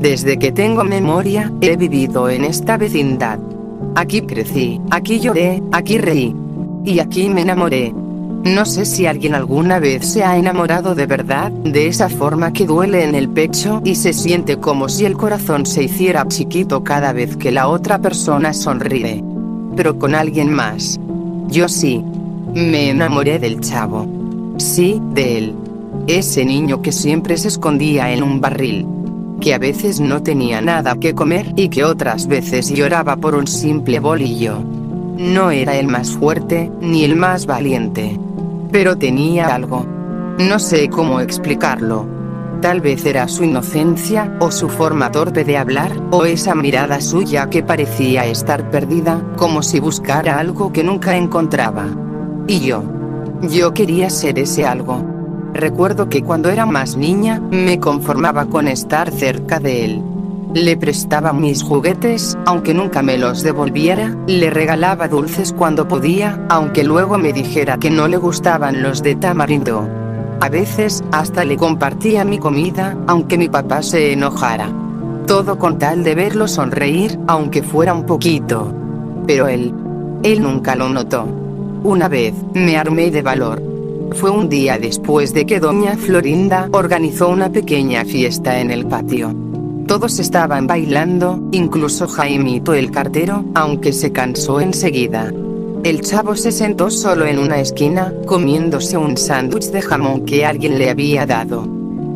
Desde que tengo memoria, he vivido en esta vecindad. Aquí crecí, aquí lloré, aquí reí. Y aquí me enamoré. No sé si alguien alguna vez se ha enamorado de verdad, de esa forma que duele en el pecho y se siente como si el corazón se hiciera chiquito cada vez que la otra persona sonríe. Pero con alguien más. Yo sí. Me enamoré del chavo. Sí, de él. Ese niño que siempre se escondía en un barril. Que a veces no tenía nada que comer y que otras veces lloraba por un simple bolillo. No era el más fuerte, ni el más valiente. Pero tenía algo. No sé cómo explicarlo. Tal vez era su inocencia, o su forma torpe de hablar, o esa mirada suya que parecía estar perdida, como si buscara algo que nunca encontraba. Y yo quería ser ese algo. Recuerdo que cuando era más niña, me conformaba con estar cerca de él. Le prestaba mis juguetes, aunque nunca me los devolviera, le regalaba dulces cuando podía, aunque luego me dijera que no le gustaban los de tamarindo. A veces, hasta le compartía mi comida, aunque mi papá se enojara. Todo con tal de verlo sonreír, aunque fuera un poquito. Pero él nunca lo notó. Una vez, me armé de valor. Fue un día después de que doña Florinda organizó una pequeña fiesta en el patio. Todos estaban bailando, incluso Jaimito el cartero, aunque se cansó enseguida. El chavo se sentó solo en una esquina, comiéndose un sándwich de jamón que alguien le había dado.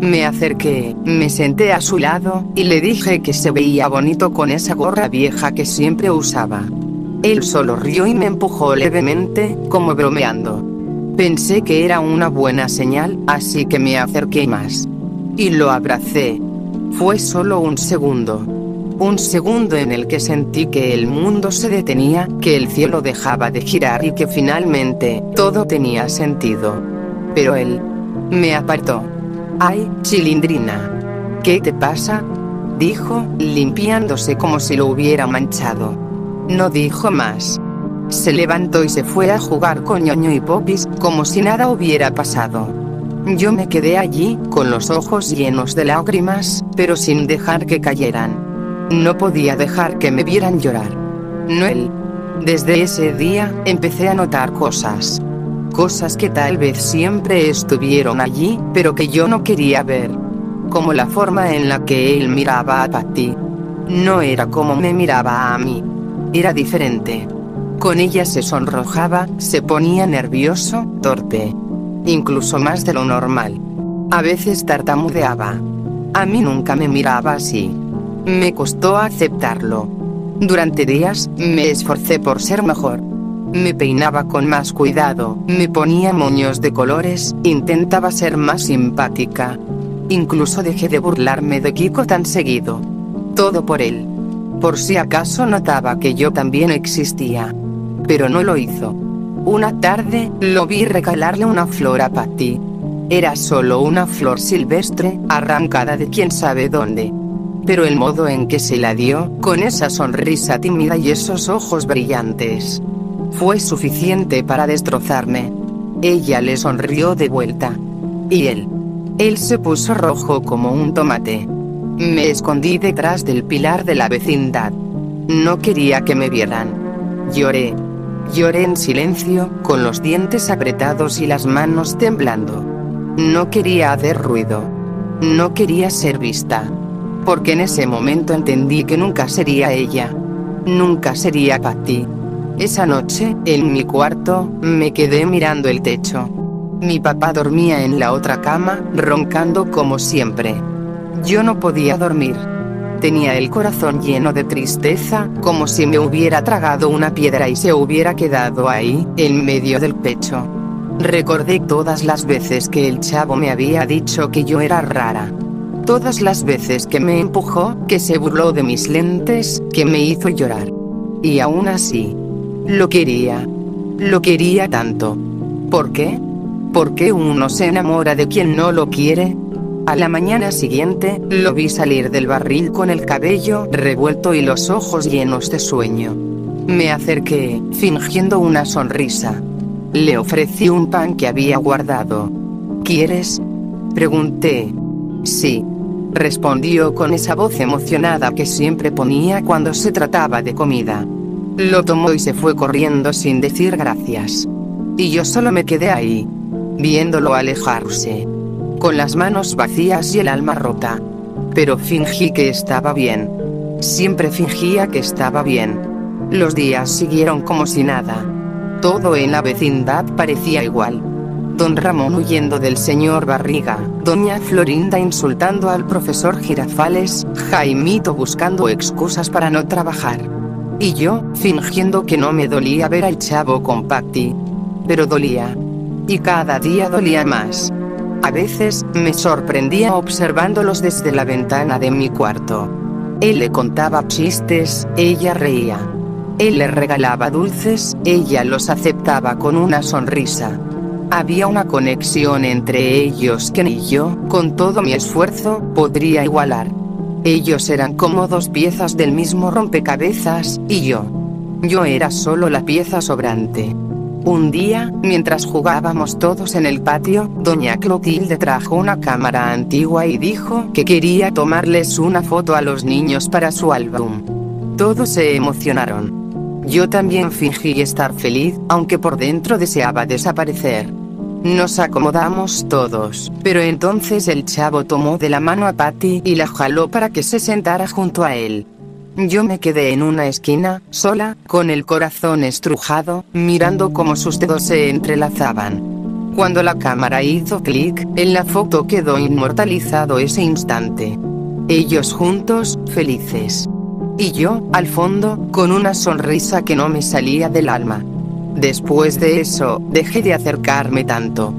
Me acerqué, me senté a su lado, y le dije que se veía bonito con esa gorra vieja que siempre usaba. Él solo rió y me empujó levemente, como bromeando. Pensé que era una buena señal, así que me acerqué más. Y lo abracé. Fue solo un segundo. Un segundo en el que sentí que el mundo se detenía, que el cielo dejaba de girar y que finalmente, todo tenía sentido. Pero él me apartó. ¡Ay, Chilindrina! ¿Qué te pasa?, dijo, limpiándose como si lo hubiera manchado. No dijo más. Se levantó y se fue a jugar con Ñoño y Popis, como si nada hubiera pasado. Yo me quedé allí, con los ojos llenos de lágrimas, pero sin dejar que cayeran. No podía dejar que me vieran llorar. No él. Desde ese día, empecé a notar cosas. Cosas que tal vez siempre estuvieron allí, pero que yo no quería ver. Como la forma en la que él miraba a Patty. No era como me miraba a mí. Era diferente. Con ella se sonrojaba, se ponía nervioso, torpe. Incluso más de lo normal. A veces tartamudeaba. A mí nunca me miraba así. Me costó aceptarlo. Durante días, me esforcé por ser mejor. Me peinaba con más cuidado, me ponía moños de colores, intentaba ser más simpática. Incluso dejé de burlarme de Kiko tan seguido. Todo por él. Por si acaso notaba que yo también existía. Pero no lo hizo. Una tarde, lo vi regalarle una flor a Patty. Era solo una flor silvestre, arrancada de quién sabe dónde. Pero el modo en que se la dio, con esa sonrisa tímida y esos ojos brillantes, fue suficiente para destrozarme. Ella le sonrió de vuelta. Y él se puso rojo como un tomate. Me escondí detrás del pilar de la vecindad. No quería que me vieran. Lloré. Lloré en silencio, con los dientes apretados y las manos temblando. No quería hacer ruido. No quería ser vista. Porque en ese momento entendí que nunca sería ella. Nunca sería Patty. Esa noche, en mi cuarto, me quedé mirando el techo. Mi papá dormía en la otra cama, roncando como siempre. Yo no podía dormir. Tenía el corazón lleno de tristeza, como si me hubiera tragado una piedra y se hubiera quedado ahí, en medio del pecho. Recordé todas las veces que el chavo me había dicho que yo era rara. Todas las veces que me empujó, que se burló de mis lentes, que me hizo llorar. Y aún así, lo quería. Lo quería tanto. ¿Por qué? ¿Por qué uno se enamora de quien no lo quiere? A la mañana siguiente, lo vi salir del barril con el cabello revuelto y los ojos llenos de sueño. Me acerqué, fingiendo una sonrisa. Le ofrecí un pan que había guardado. ¿Quieres?, pregunté. Sí. respondió con esa voz emocionada que siempre ponía cuando se trataba de comida. Lo tomó y se fue corriendo sin decir gracias. Y yo solo me quedé ahí, viéndolo alejarse, con las manos vacías y el alma rota. Pero fingí que estaba bien. Siempre fingía que estaba bien. Los días siguieron como si nada. Todo en la vecindad parecía igual. Don Ramón huyendo del señor Barriga, doña Florinda insultando al profesor Girafales, Jaimito buscando excusas para no trabajar. Y yo, fingiendo que no me dolía ver al chavo con Patty. Pero dolía. Y cada día dolía más. A veces, me sorprendía observándolos desde la ventana de mi cuarto. Él le contaba chistes, ella reía. Él le regalaba dulces, ella los aceptaba con una sonrisa. Había una conexión entre ellos que ni yo, con todo mi esfuerzo, podría igualar. Ellos eran como dos piezas del mismo rompecabezas, y yo era solo la pieza sobrante. Un día, mientras jugábamos todos en el patio, doña Clotilde trajo una cámara antigua y dijo que quería tomarles una foto a los niños para su álbum. Todos se emocionaron. Yo también fingí estar feliz, aunque por dentro deseaba desaparecer. Nos acomodamos todos, pero entonces el chavo tomó de la mano a Patty y la jaló para que se sentara junto a él. Yo me quedé en una esquina, sola, con el corazón estrujado, mirando cómo sus dedos se entrelazaban. Cuando la cámara hizo clic, en la foto quedó inmortalizado ese instante. Ellos juntos, felices. Y yo, al fondo, con una sonrisa que no me salía del alma. Después de eso, dejé de acercarme tanto.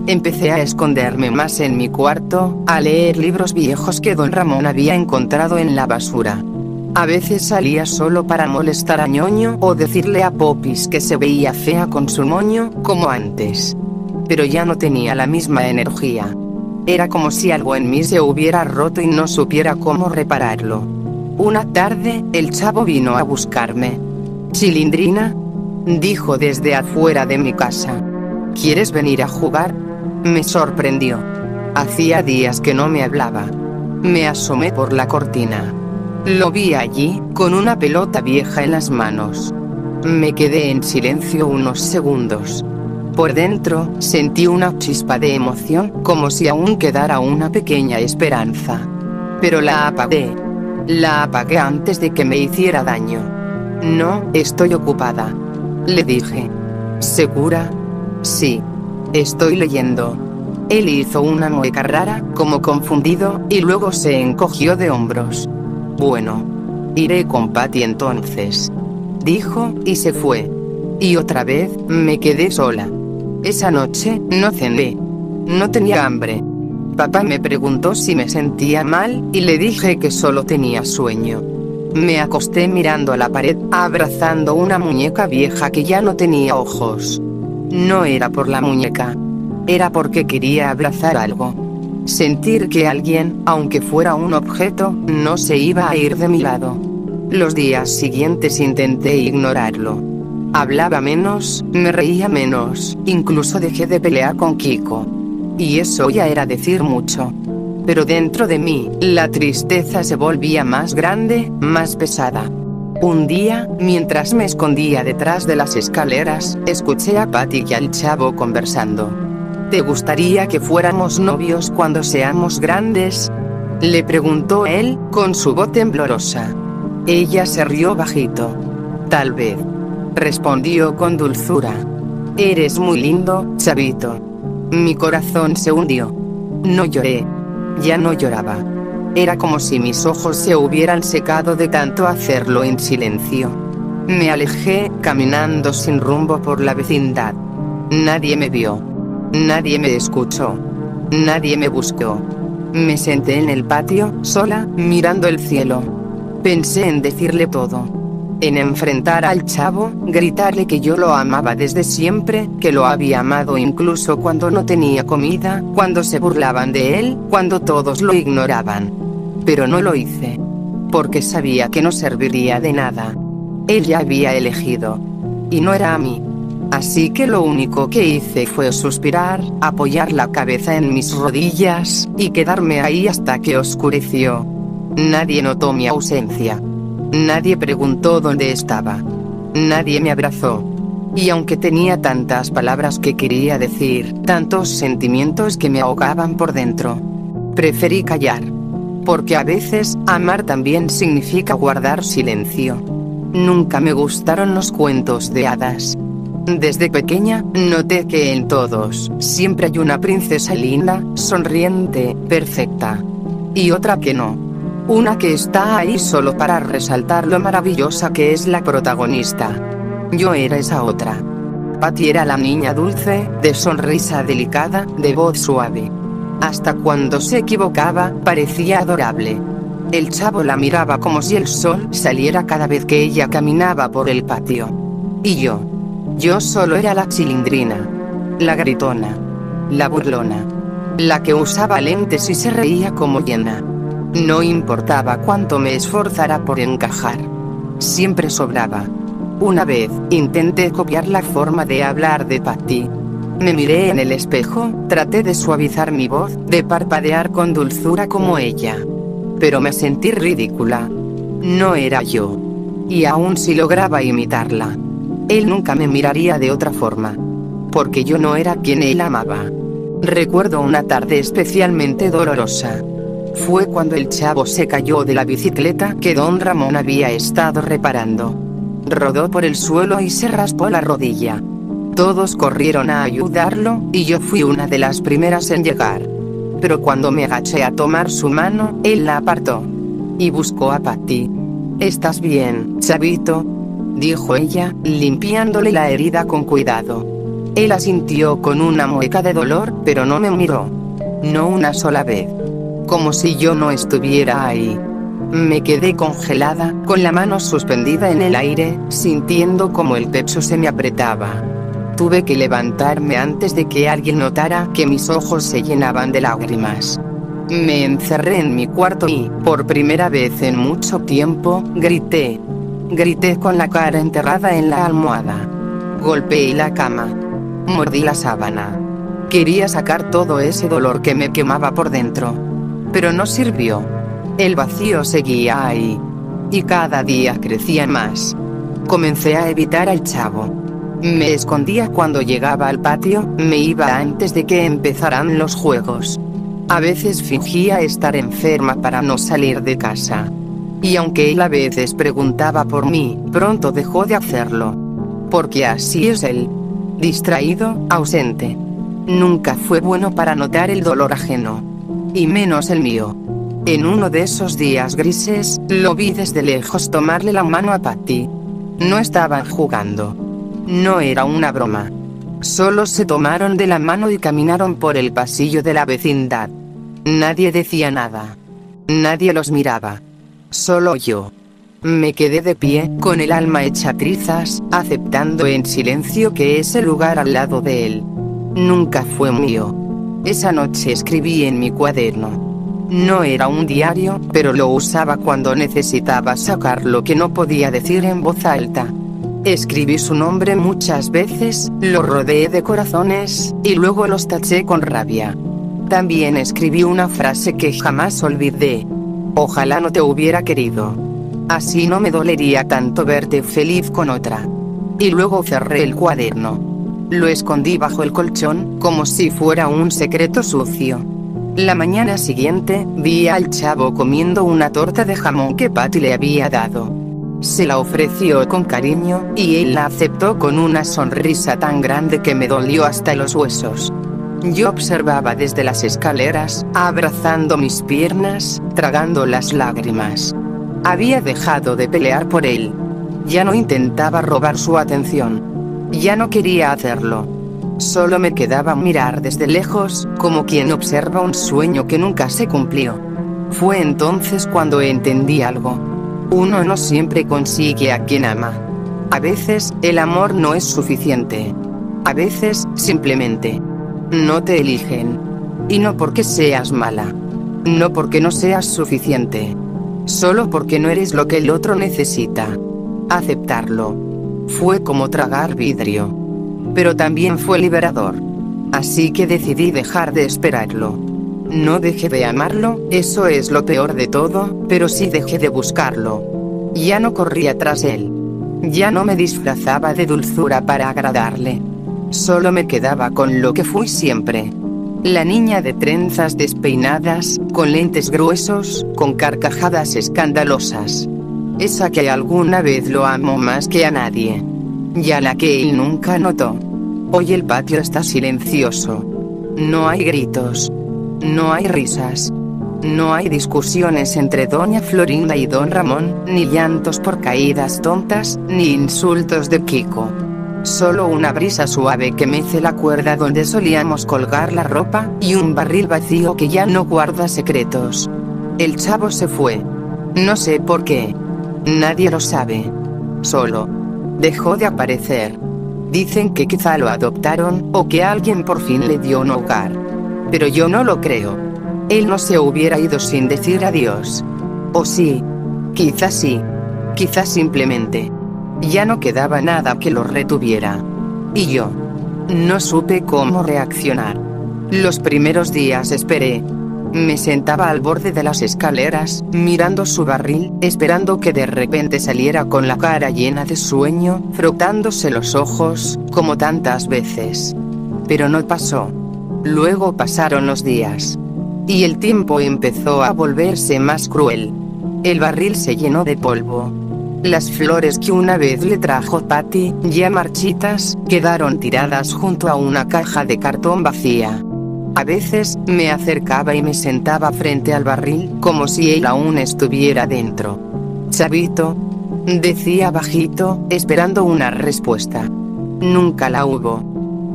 Empecé a esconderme más en mi cuarto, a leer libros viejos que don Ramón había encontrado en la basura. A veces salía solo para molestar a Ñoño o decirle a Popis que se veía fea con su moño, como antes. Pero ya no tenía la misma energía. Era como si algo en mí se hubiera roto y no supiera cómo repararlo. Una tarde, el chavo vino a buscarme. «Chilindrina», dijo desde afuera de mi casa. «¿Quieres venir a jugar?». Me sorprendió. Hacía días que no me hablaba. Me asomé por la cortina. Lo vi allí, con una pelota vieja en las manos. Me quedé en silencio unos segundos. Por dentro, sentí una chispa de emoción, como si aún quedara una pequeña esperanza. Pero la apagué. La apagué antes de que me hiciera daño. «No, estoy ocupada», le dije. «¿Segura?». «Sí. Estoy leyendo». Él hizo una mueca rara, como confundido, y luego se encogió de hombros. «Bueno. Iré con Patty entonces», dijo, y se fue. Y otra vez, me quedé sola. Esa noche, no cené. No tenía hambre. Papá me preguntó si me sentía mal, y le dije que solo tenía sueño. Me acosté mirando a la pared, abrazando una muñeca vieja que ya no tenía ojos. No era por la muñeca. Era porque quería abrazar algo. Sentir que alguien, aunque fuera un objeto, no se iba a ir de mi lado. Los días siguientes intenté ignorarlo. Hablaba menos, me reía menos, incluso dejé de pelear con Kiko. Y eso ya era decir mucho. Pero dentro de mí, la tristeza se volvía más grande, más pesada. Un día, mientras me escondía detrás de las escaleras, escuché a Patty y al chavo conversando. «¿Te gustaría que fuéramos novios cuando seamos grandes?», le preguntó él, con su voz temblorosa. Ella se rió bajito. «Tal vez», respondió con dulzura. «Eres muy lindo, chavito». Mi corazón se hundió. No lloré. Ya no lloraba. Era como si mis ojos se hubieran secado de tanto hacerlo en silencio. Me alejé, caminando sin rumbo por la vecindad. Nadie me vio. Nadie me escuchó. Nadie me buscó. Me senté en el patio, sola, mirando el cielo. Pensé en decirle todo. En enfrentar al chavo, gritarle que yo lo amaba desde siempre, que lo había amado incluso cuando no tenía comida, cuando se burlaban de él, cuando todos lo ignoraban. Pero no lo hice. Porque sabía que no serviría de nada. Él ya había elegido. Y no era a mí. Así que lo único que hice fue suspirar, apoyar la cabeza en mis rodillas, y quedarme ahí hasta que oscureció. Nadie notó mi ausencia. Nadie preguntó dónde estaba. Nadie me abrazó. Y aunque tenía tantas palabras que quería decir, tantos sentimientos que me ahogaban por dentro, preferí callar. Porque a veces, amar también significa guardar silencio. Nunca me gustaron los cuentos de hadas. Desde pequeña, noté que en todos, siempre hay una princesa linda, sonriente, perfecta. Y otra que no. Una que está ahí solo para resaltar lo maravillosa que es la protagonista. Yo era esa otra. Patty era la niña dulce, de sonrisa delicada, de voz suave. Hasta cuando se equivocaba, parecía adorable. El chavo la miraba como si el sol saliera cada vez que ella caminaba por el patio. Y yo solo era la chilindrina. La gritona. La burlona. La que usaba lentes y se reía como hiena. No importaba cuánto me esforzara por encajar. Siempre sobraba. Una vez, intenté copiar la forma de hablar de Patty. Me miré en el espejo, traté de suavizar mi voz, de parpadear con dulzura como ella. Pero me sentí ridícula. No era yo. Y aún si lograba imitarla, él nunca me miraría de otra forma. Porque yo no era quien él amaba. Recuerdo una tarde especialmente dolorosa. Fue cuando el chavo se cayó de la bicicleta que don Ramón había estado reparando. Rodó por el suelo y se raspó la rodilla. Todos corrieron a ayudarlo, y yo fui una de las primeras en llegar. Pero cuando me agaché a tomar su mano, él la apartó. Y buscó a Patty. ¿Estás bien, chavito?, dijo ella, limpiándole la herida con cuidado. Él asintió con una mueca de dolor, pero no me miró. No una sola vez. Como si yo no estuviera ahí. Me quedé congelada, con la mano suspendida en el aire, sintiendo como el pecho se me apretaba. Tuve que levantarme antes de que alguien notara que mis ojos se llenaban de lágrimas. Me encerré en mi cuarto y, por primera vez en mucho tiempo, grité. Grité con la cara enterrada en la almohada. Golpeé la cama. Mordí la sábana. Quería sacar todo ese dolor que me quemaba por dentro. Pero no sirvió. El vacío seguía ahí. Y cada día crecía más. Comencé a evitar al chavo. Me escondía cuando llegaba al patio, me iba antes de que empezaran los juegos. A veces fingía estar enferma para no salir de casa. Y aunque él a veces preguntaba por mí, pronto dejó de hacerlo. Porque así es él. Distraído, ausente. Nunca fue bueno para notar el dolor ajeno. Y menos el mío. En uno de esos días grises, lo vi desde lejos tomarle la mano a Patty. No estaban jugando. No era una broma. Solo se tomaron de la mano y caminaron por el pasillo de la vecindad. Nadie decía nada. Nadie los miraba. Solo yo. Me quedé de pie, con el alma hecha trizas, aceptando en silencio que ese lugar al lado de él nunca fue mío. Esa noche escribí en mi cuaderno. No era un diario, pero lo usaba cuando necesitaba sacar lo que no podía decir en voz alta. Escribí su nombre muchas veces, lo rodeé de corazones, y luego los taché con rabia. También escribí una frase que jamás olvidé. Ojalá no te hubiera querido. Así no me dolería tanto verte feliz con otra. Y luego cerré el cuaderno. Lo escondí bajo el colchón, como si fuera un secreto sucio. La mañana siguiente, vi al chavo comiendo una torta de jamón que Patty le había dado. Se la ofreció con cariño, y él la aceptó con una sonrisa tan grande que me dolió hasta los huesos. Yo observaba desde las escaleras, abrazando mis piernas, tragando las lágrimas. Había dejado de pelear por él. Ya no intentaba robar su atención. Ya no quería hacerlo. Solo me quedaba mirar desde lejos, como quien observa un sueño que nunca se cumplió. Fue entonces cuando entendí algo. Uno no siempre consigue a quien ama. A veces, el amor no es suficiente. A veces, simplemente, no te eligen. Y no porque seas mala. No porque no seas suficiente. Solo porque no eres lo que el otro necesita. Aceptarlo fue como tragar vidrio. pero también fue liberador. Así que decidí dejar de esperarlo. No dejé de amarlo, eso es lo peor de todo, pero sí dejé de buscarlo. Ya no corría tras él. Ya no me disfrazaba de dulzura para agradarle. Solo me quedaba con lo que fui siempre. La niña de trenzas despeinadas, con lentes gruesos, con carcajadas escandalosas. Esa que alguna vez lo amó más que a nadie. Y a la que él nunca notó. Hoy el patio está silencioso. No hay gritos. No hay risas. No hay discusiones entre doña Florinda y don Ramón, ni llantos por caídas tontas, ni insultos de Kiko. Solo una brisa suave que mece la cuerda donde solíamos colgar la ropa, y un barril vacío que ya no guarda secretos. El chavo se fue. No sé por qué. Nadie lo sabe. Solo dejó de aparecer. Dicen que quizá lo adoptaron, o que alguien por fin le dio un hogar. Pero yo no lo creo. Él no se hubiera ido sin decir adiós. O sí. Quizás sí. Quizás simplemente ya no quedaba nada que lo retuviera. Y yo no supe cómo reaccionar. Los primeros días esperé. Me sentaba al borde de las escaleras, mirando su barril, esperando que de repente saliera con la cara llena de sueño, frotándose los ojos, como tantas veces. Pero no pasó. Luego pasaron los días. Y el tiempo empezó a volverse más cruel. El barril se llenó de polvo. Las flores que una vez le trajo Patty, ya marchitas, quedaron tiradas junto a una caja de cartón vacía. A veces, me acercaba y me sentaba frente al barril, como si él aún estuviera dentro. «Chavito», decía bajito, esperando una respuesta. Nunca la hubo.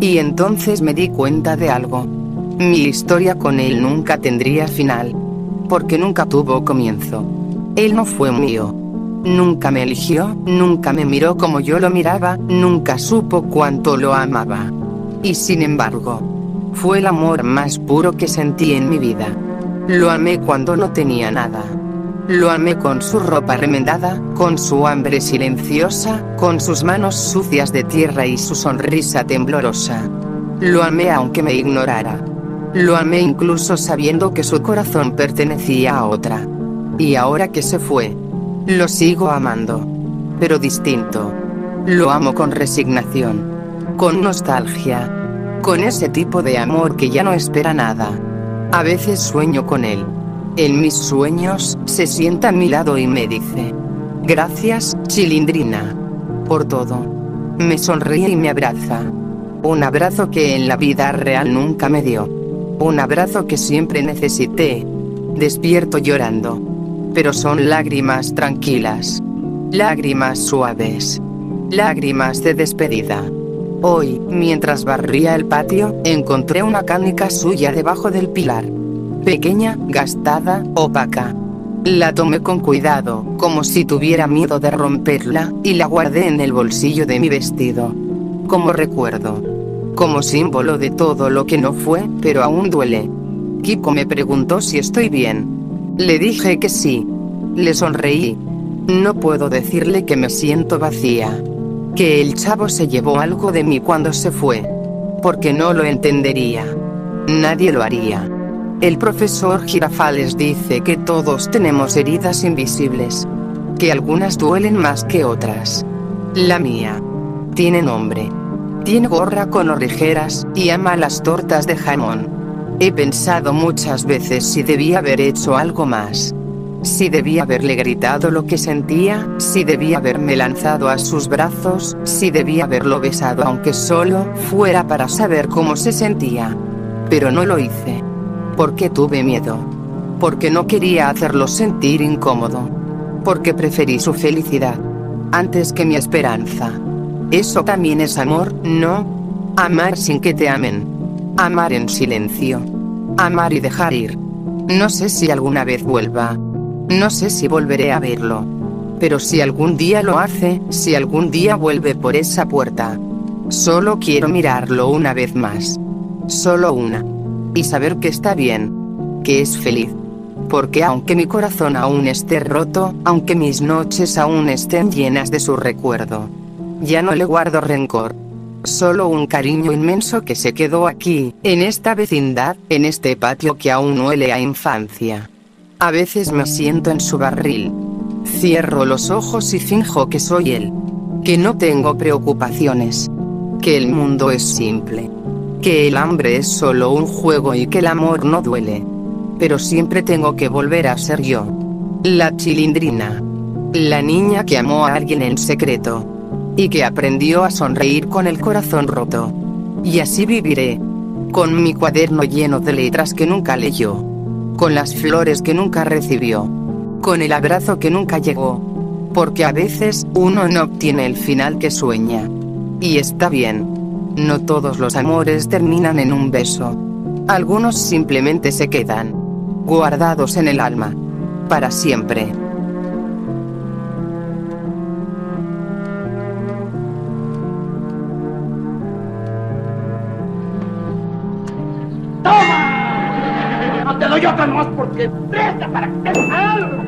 Y entonces me di cuenta de algo. Mi historia con él nunca tendría final. Porque nunca tuvo comienzo. Él no fue mío. Nunca me eligió, nunca me miró como yo lo miraba, nunca supo cuánto lo amaba. Y sin embargo, fue el amor más puro que sentí en mi vida. Lo amé cuando no tenía nada. Lo amé con su ropa remendada, con su hambre silenciosa, con sus manos sucias de tierra y su sonrisa temblorosa. Lo amé aunque me ignorara. Lo amé incluso sabiendo que su corazón pertenecía a otra. Y ahora que se fue, lo sigo amando. Pero distinto. Lo amo con resignación. Con nostalgia. Con ese tipo de amor que ya no espera nada. A veces sueño con él. En mis sueños, se sienta a mi lado y me dice: «Gracias, Chilindrina. Por todo». Me sonríe y me abraza. Un abrazo que en la vida real nunca me dio. Un abrazo que siempre necesité. Despierto llorando. Pero son lágrimas tranquilas. Lágrimas suaves. Lágrimas de despedida. Hoy, mientras barría el patio, encontré una canica suya debajo del pilar. Pequeña, gastada, opaca. La tomé con cuidado, como si tuviera miedo de romperla, y la guardé en el bolsillo de mi vestido. Como recuerdo. Como símbolo de todo lo que no fue, pero aún duele. Kiko me preguntó si estoy bien. Le dije que sí. Le sonreí. No puedo decirle que me siento vacía. Que el chavo se llevó algo de mí cuando se fue. Porque no lo entendería. Nadie lo haría. El profesor Girafales dice que todos tenemos heridas invisibles. Que algunas duelen más que otras. La mía tiene nombre. Tiene gorra con orejeras, y ama las tortas de jamón. He pensado muchas veces si debía haber hecho algo más. Si debía haberle gritado lo que sentía, si debía haberme lanzado a sus brazos, si debía haberlo besado aunque solo fuera para saber cómo se sentía. Pero no lo hice. Porque tuve miedo. Porque no quería hacerlo sentir incómodo. Porque preferí su felicidad antes que mi esperanza. Eso también es amor, ¿no? Amar sin que te amen. Amar en silencio. Amar y dejar ir. No sé si alguna vez vuelva. No sé si volveré a verlo. Pero si algún día lo hace, si algún día vuelve por esa puerta, solo quiero mirarlo una vez más. Solo una. Y saber que está bien. Que es feliz. Porque aunque mi corazón aún esté roto, aunque mis noches aún estén llenas de su recuerdo, ya no le guardo rencor. Solo un cariño inmenso que se quedó aquí, en esta vecindad, en este patio que aún huele a infancia. A veces me siento en su barril. Cierro los ojos y finjo que soy él. Que no tengo preocupaciones. Que el mundo es simple. Que el hambre es solo un juego y que el amor no duele. Pero siempre tengo que volver a ser yo. La Chilindrina. La niña que amó a alguien en secreto. Y que aprendió a sonreír con el corazón roto. Y así viviré. Con mi cuaderno lleno de letras que nunca leyó. Con las flores que nunca recibió. Con el abrazo que nunca llegó. Porque a veces, uno no obtiene el final que sueña. Y está bien. No todos los amores terminan en un beso. Algunos simplemente se quedan. Guardados en el alma. Para siempre. ¡Toma! No te doy otra más porque presta para que te algo.